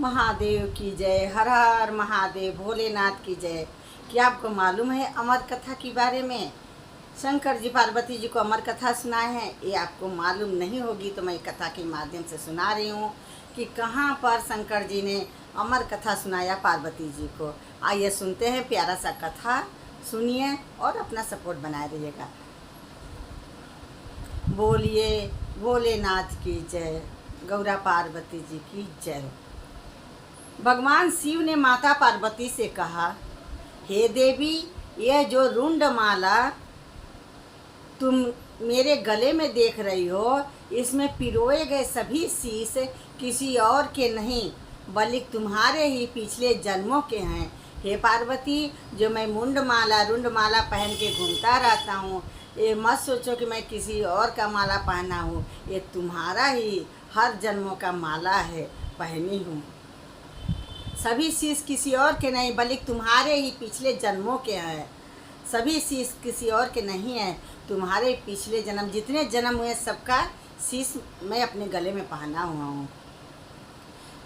महादेव की जय। हर हर महादेव, भोलेनाथ की जय। क्या आपको मालूम है अमर कथा के बारे में? शंकर जी पार्वती जी को अमर कथा सुनाए हैं। ये आपको मालूम नहीं होगी तो मैं कथा के माध्यम से सुना रही हूँ कि कहाँ पर शंकर जी ने अमर कथा सुनाया पार्वती जी को। आइए सुनते हैं, प्यारा सा कथा सुनिए और अपना सपोर्ट बनाए रहिएगा। बोलिए भोलेनाथ की जय, गौरा पार्वती जी की जय। भगवान शिव ने माता पार्वती से कहा, हे देवी, यह जो रुंड माला तुम मेरे गले में देख रही हो, इसमें पिरोए गए सभी शीश किसी और के नहीं बल्कि तुम्हारे ही पिछले जन्मों के हैं। हे पार्वती, जो मैं रुंड माला पहन के घूमता रहता हूँ, ये मत सोचो कि मैं किसी और का माला पहना हूँ। ये तुम्हारा ही हर जन्मों का माला है, पहनी हूँ। सभी शीश किसी और के नहीं बल्कि तुम्हारे ही पिछले जन्मों के हैं। सभी शीश किसी और के नहीं हैं, तुम्हारे पिछले जन्म जितने जन्म हुए सबका शीश मैं अपने गले में पहना हुआ हूँ।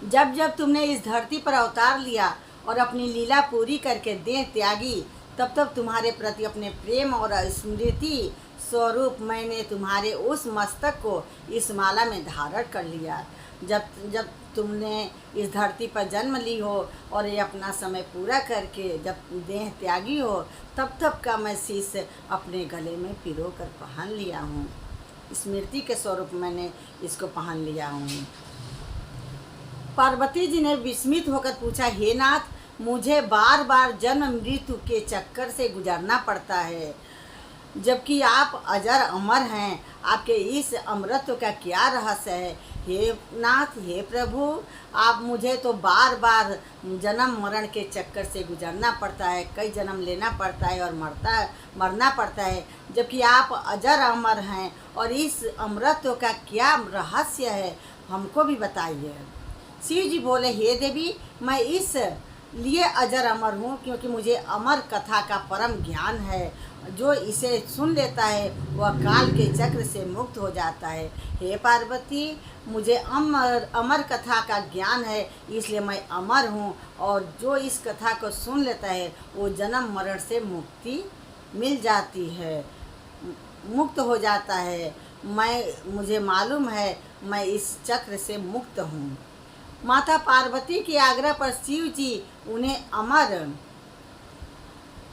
जब जब तुमने इस धरती पर अवतार लिया और अपनी लीला पूरी करके देह त्यागी, तब तब तुम्हारे प्रति अपने प्रेम और स्मृति स्वरूप मैंने तुम्हारे उस मस्तक को इस माला में धारण कर लिया। जब जब तुमने इस धरती पर जन्म ली हो और ये अपना समय पूरा करके जब देह त्यागी हो, तब तब का मैं शीश अपने गले में पिरो कर पहन लिया हूँ। स्मृति के स्वरूप मैंने इसको पहन लिया हूँ। पार्वती जी ने विस्मित होकर पूछा, हे नाथ, मुझे बार बार जन्म मृत्यु के चक्कर से गुजरना पड़ता है, जबकि आप अजर अमर हैं। आपके इस अमरत्व का क्या रहस्य है? हे नाथ, हे प्रभु, आप मुझे तो बार बार जन्म मरण के चक्कर से गुजरना पड़ता है, कई जन्म लेना पड़ता है और मरना पड़ता है, जबकि आप अजर अमर हैं। और इस अमरत्व का क्या रहस्य है, हमको भी बताइए। शिव जी बोले, हे देवी, मैं इस लिए अजर अमर हूँ क्योंकि मुझे अमर कथा का परम ज्ञान है। जो इसे सुन लेता है वह काल के चक्र से मुक्त हो जाता है। हे पार्वती, मुझे अमर कथा का ज्ञान है, इसलिए मैं अमर हूँ। और जो इस कथा को सुन लेता है वो जन्म मरण से मुक्ति मिल जाती है, मुक्त हो जाता है। मुझे मालूम है मैं इस चक्र से मुक्त हूँ। माता पार्वती के आग्रह पर शिव जी उन्हें अमर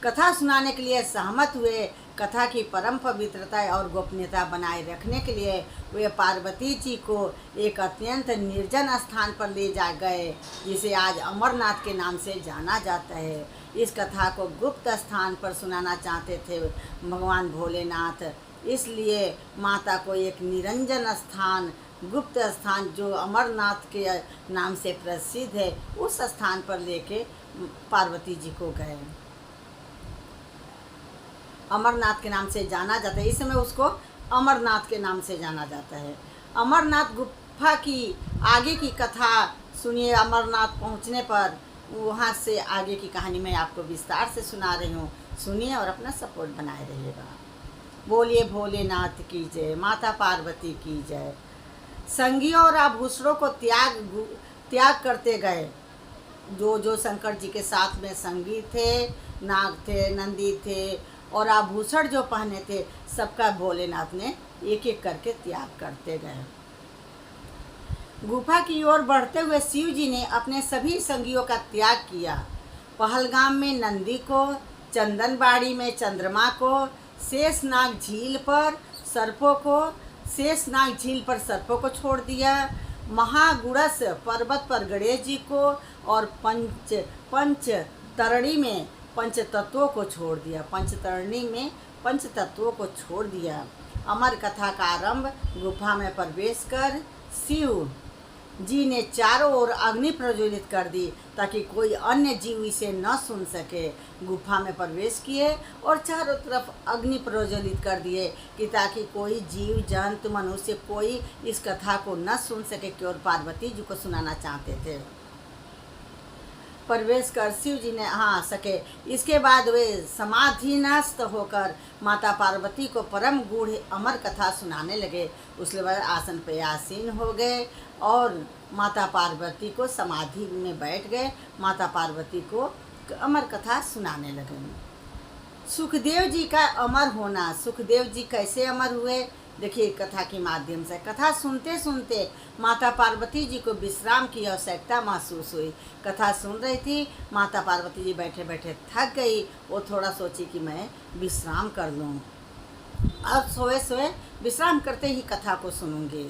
कथा सुनाने के लिए सहमत हुए। कथा की परम पवित्रता और गोपनीयता बनाए रखने के लिए वे पार्वती जी को एक अत्यंत निर्जन स्थान पर ले जा गए, जिसे आज अमरनाथ के नाम से जाना जाता है। इस कथा को गुप्त स्थान पर सुनाना चाहते थे भगवान भोलेनाथ, इसलिए माता को एक निरंजन स्थान, गुप्त स्थान जो अमरनाथ के नाम से प्रसिद्ध है, उस स्थान पर लेके पार्वती जी को गए। अमरनाथ के नाम से जाना जाता है, इस समय उसको अमरनाथ के नाम से जाना जाता है। अमरनाथ गुफा की आगे की कथा सुनिए। अमरनाथ पहुंचने पर वहां से आगे की कहानी मैं आपको विस्तार से सुना रही हूँ। सुनिए और अपना सपोर्ट बनाए रहिएगा। बोलिए भोलेनाथ की जय, माता पार्वती की जय। संगियों और आभूषणों को त्याग करते गए। जो शंकर जी के साथ में संगी थे, नाग थे, नंदी थे और आभूषण जो पहने थे, सबका भोलेनाथ ने एक एक करके त्याग करते गए। गुफा की ओर बढ़ते हुए शिव जी ने अपने सभी संगियों का त्याग किया। पहलगाम में नंदी को, चंदनबाड़ी में चंद्रमा को, शेषनाग झील पर सर्पों को छोड़ दिया। महागुड़स पर्वत पर गणेश जी को और पंचतरणी में पंचतत्वों को छोड़ दिया। पंचतरणी में पंचतत्वों को छोड़ दिया। अमर कथा का आरंभ गुफा में प्रवेश कर शिव जी ने चारों ओर अग्नि प्रज्वलित कर दी ताकि कोई अन्य जीव इसे न सुन सके। गुफा में प्रवेश किए और चारों तरफ अग्नि प्रज्वलित कर दिए कि ताकि कोई जीव जंतु मनुष्य कोई इस कथा को न सुन सके, केवल पार्वती जी को सुनाना चाहते थे। प्रवेश कर शिव जी ने सके। इसके बाद वे समाधिनस्थ होकर माता पार्वती को परम गूढ़ अमर कथा सुनाने लगे। उसके बाद आसन पे आसीन हो गए और माता पार्वती को समाधि में बैठ गए। माता पार्वती को अमर कथा सुनाने लगे। सुखदेव जी का अमर होना, सुखदेव जी कैसे अमर हुए, देखिए कथा के माध्यम से। कथा सुनते सुनते माता पार्वती जी को विश्राम की आवश्यकता महसूस हुई। कथा सुन रही थी, माता पार्वती जी बैठे बैठे थक गई। वो थोड़ा सोची कि मैं विश्राम कर लूँ, अब सोए सोए विश्राम करते ही कथा को सुनूंगी।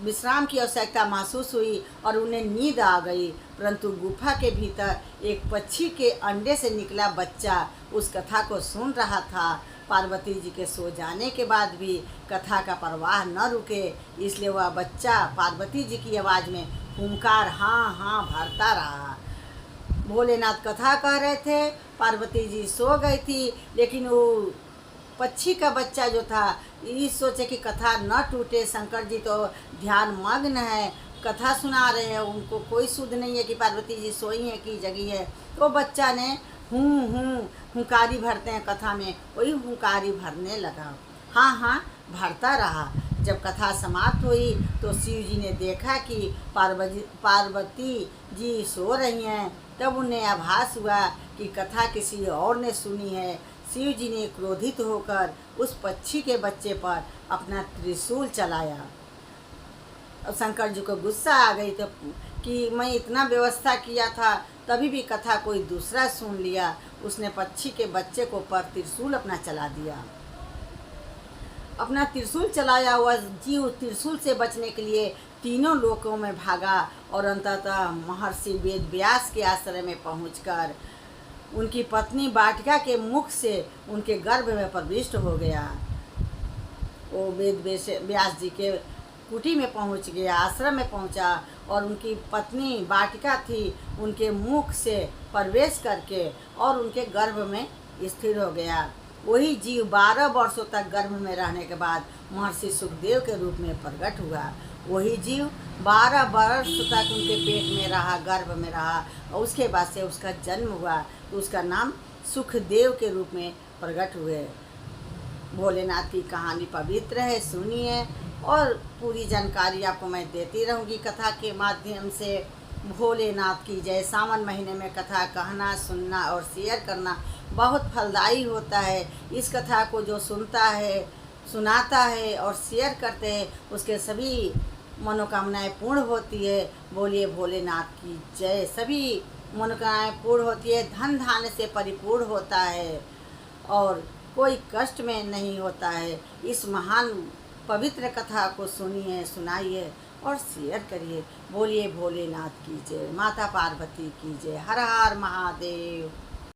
विश्राम की आवश्यकता महसूस हुई और उन्हें नींद आ गई। परंतु गुफा के भीतर एक पक्षी के अंडे से निकला बच्चा उस कथा को सुन रहा था। पार्वती जी के सो जाने के बाद भी कथा का प्रवाह न रुके, इसलिए वह बच्चा पार्वती जी की आवाज़ में हुंकार हाँ हाँ भरता रहा। भोलेनाथ कथा कह रहे थे, पार्वती जी सो गई थी, लेकिन वो पक्षी का बच्चा जो था इस सोचे कि कथा न टूटे, शंकर जी तो ध्यान मग्न है, कथा सुना रहे हैं, उनको कोई सुध नहीं है कि पार्वती जी सोई हैं कि जगी है। तो बच्चा ने हुंकारी भरते हैं कथा में, वही हुंकारी भरने लगा, हाँ हाँ भरता रहा। जब कथा समाप्त हुई तो शिव जी ने देखा कि पार्वती जी सो रही हैं। तब उन्हें आभास हुआ कि कथा किसी और ने सुनी है। शिव जी ने क्रोधित होकर उस पक्षी के बच्चे पर अपना त्रिशूल चलाया। अब शंकर जी को गुस्सा आ गई तो कि मैं इतना व्यवस्था किया था, तभी भी कथा कोई दूसरा सुन लिया। उसने पक्षी के बच्चे को पर त्रिशूल अपना चला दिया। अपना त्रिशूल चलाया हुआ जीव त्रिशूल से बचने के लिए तीनों लोकों में भागा और अंततः महर्षि वेद व्यास के आश्रय में पहुंचकर उनकी पत्नी बाटिका के मुख से उनके गर्भ में प्रविष्ट हो गया। वो वेद व्यास जी के कुटी में पहुंच गया, आश्रम में पहुंचा और उनकी पत्नी बाटिका थी, उनके मुख से प्रवेश करके और उनके गर्भ में स्थिर हो गया। वही जीव 12 वर्षों तक गर्भ में रहने के बाद महर्षि सुखदेव के रूप में प्रकट हुआ। वही जीव 12 वर्ष तक उनके पेट में रहा, गर्भ में रहा और उसके बाद से उसका जन्म हुआ तो उसका नाम सुखदेव के रूप में प्रकट हुए। भोलेनाथ की कहानी पवित्र है, सुनिए और पूरी जानकारी आपको मैं देती रहूँगी कथा के माध्यम से। भोलेनाथ की जय। सावन महीने में कथा कहना, सुनना और शेयर करना बहुत फलदायी होता है। इस कथा को जो सुनता है, सुनाता है और शेयर करते हैं, उसके सभी मनोकामनाएं पूर्ण होती है। बोलिए भोलेनाथ की जय। सभी मनोकामनाएं पूर्ण होती है, धन धान्य से परिपूर्ण होता है और कोई कष्ट में नहीं होता है। इस महान पवित्र कथा को सुनिए, सुनाइए और शेयर करिए। बोलिए भोलेनाथ की जय, माता पार्वती की जय, हर हर महादेव।